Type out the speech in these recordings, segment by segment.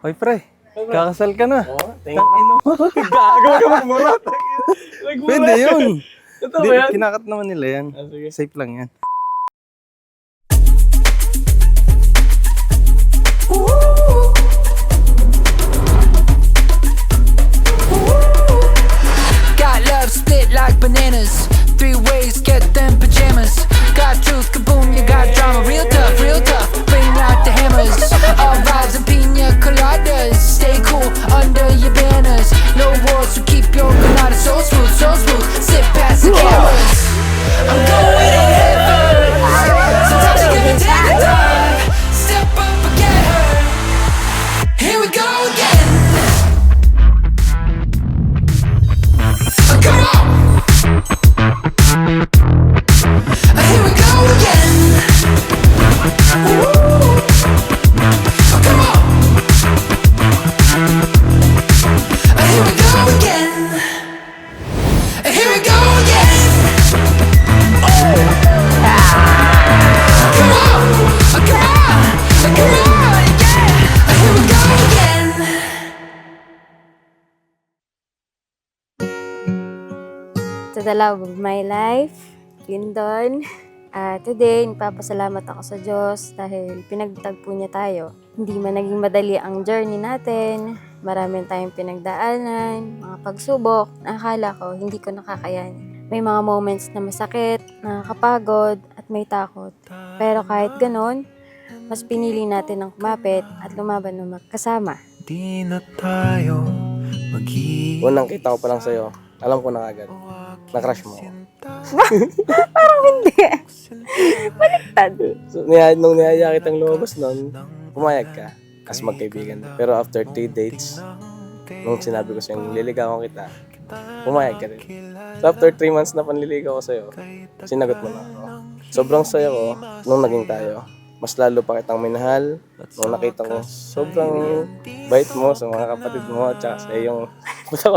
Hoy pre, kakasal ka na. Oo, thank you. Gago ka magmura. Pwede yun. Ito ba yan? Kinakat naman nila yan. Sige. Safe lang yan. Got love split like bananas. 3 ways, get them pajamas. Got truth, kaboom, you got drama. Real tough, bring out the hammers. All vibes and pina coladas. Stay cool under your banners. No walls, so keep your colada so smooth, sit past the cameras. I'm going to heaven. Sometimes you gotta take a dive. Step up and get her. Here we go again. Come on. Here we go again. Woo. Come on. Here we go again. Here we go again. Oh. Come on. Come on. Come on. Yeah. Here we go again. To the love of my life, Lindon. Today, nagpapasalamat ako sa Diyos dahil pinagtagpo niya tayo. Hindi man naging madali ang journey natin. Marami tayong pinagdaanan, mga pagsubok na akala ko hindi ko nakakayanin. May mga moments na masakit, nakakapagod, at may takot. Pero kahit ganon, mas pinili natin ang kumapit at lumaban ng magkasama. Di na tayo Unang kita ko pa lang sa'yo, alam ko na agad. Na-crush mo ako. Parang hindi. Baliktad. So, nung niyaya kitang lumabas nun, pumayag ka as magkaibigan. Pero after 3 dates, nung sinabi ko sa'yo, liligawan kita, pumayag ka rin. So after 3 months na panliligaw ko sa'yo, sinagot mo na ako. Sobrang saya ko nung naging tayo. Mas lalo pa kitang minahal. Nung nakita ko, sobrang bait mo sa mga kapatid mo at saka sa iyong sa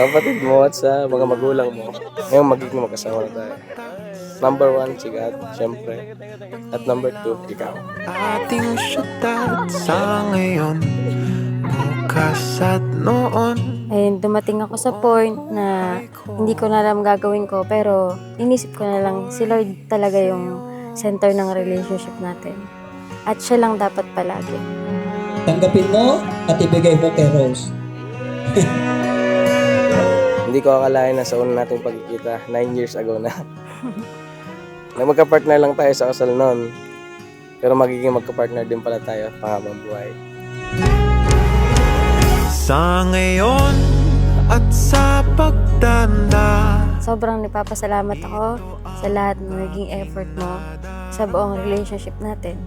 kapatid mo at sa mga magulang mo. Ngayon magiging magkasama na tayo. Number 1, si God, syempre. At number 2, ikaw. ating syudad sa ngayon, bukas at noon. Ayun, dumating ako sa point na hindi ko na alam gagawin ko, pero inisip ko na lang si Lord talaga yung center ng relationship natin. At siya lang dapat palagi. Tanggapin mo at ibigay mo kay Rose. Hindi ko akalain na sa una nating pagkikita, 9 years ago na. Magka-partner lang tayo sa kasal noon. Pero magiging magka-partner din pala tayo panghabang buhay. Sa ngayon at sa pagtanda, Sobrang nagpapasalamat ako sa lahat ng naging effort mo sa buong relationship natin.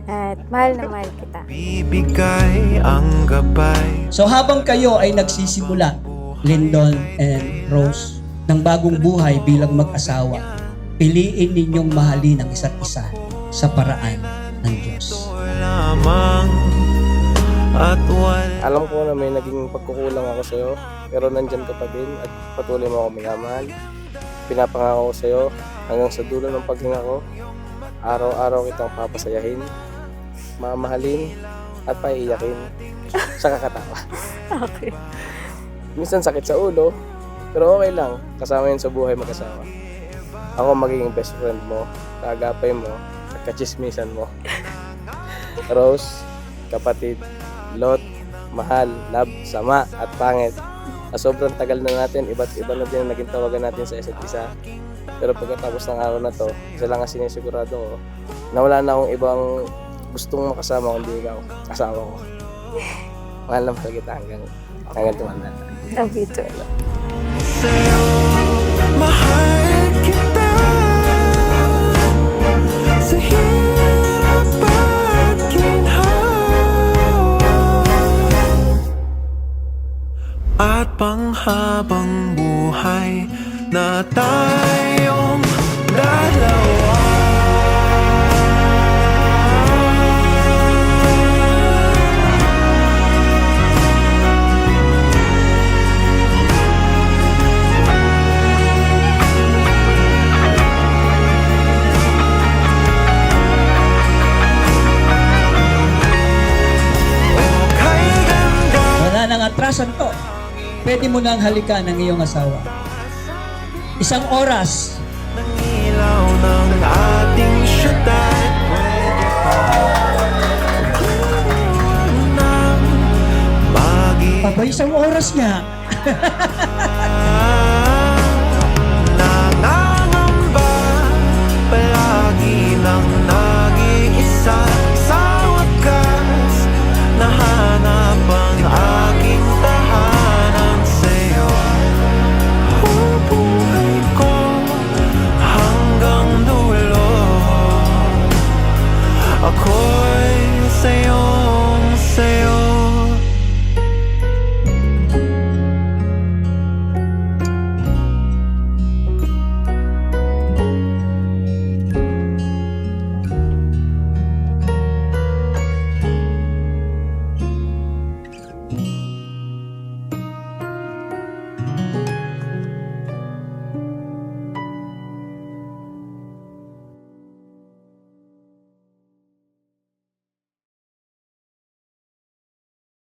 At mahal na mahal kita. bibigay ang gabay. So habang kayo ay nagsisimula, Lindon and Rose, ng bagong buhay bilang mag-asawa, piliin ninyong mahalin ang isa't isa sa paraan ng Diyos. Lamang at wala. Alam ko na may naging pagkukulang ako sa'yo, pero nandyan ka pa din at patuloy mo ako minamahal. Pinapangako ko sa'yo hanggang sa dulo ng paghinga ko, araw-araw kitang papasayahin, mamahalin at paiiyakin sa kakatawa. Okay. Minsan sakit sa ulo, pero okay lang, kasama yun sa buhay mag-asawa. Ako magiging best friend mo, kaagapay mo, at kachismisan mo. Rose, kapatid, lot, mahal, love, sama, at pangit. Sa sobrang tagal na natin, iba't iba na din ang naging tawagan natin sa isa't isa. Pero pagkatapos ng araw na to, isa lang ang sinisigurado ko, na wala na akong ibang gustong makasama kundi ikaw, asawa ko. Mahal na mahal kita hanggang tumanda. Love you too. Sa'yo, mahal kita. Sa hirap at ginhawa, at panghabang buhay na tayong dalawa. naranasan to. Pwede mo nang halikan ng iyong asawa. 1 oras. ng ilaw ng ating syudad. Nang Papa, 1 oras nga. nangangamba palagi ng nag-iisa.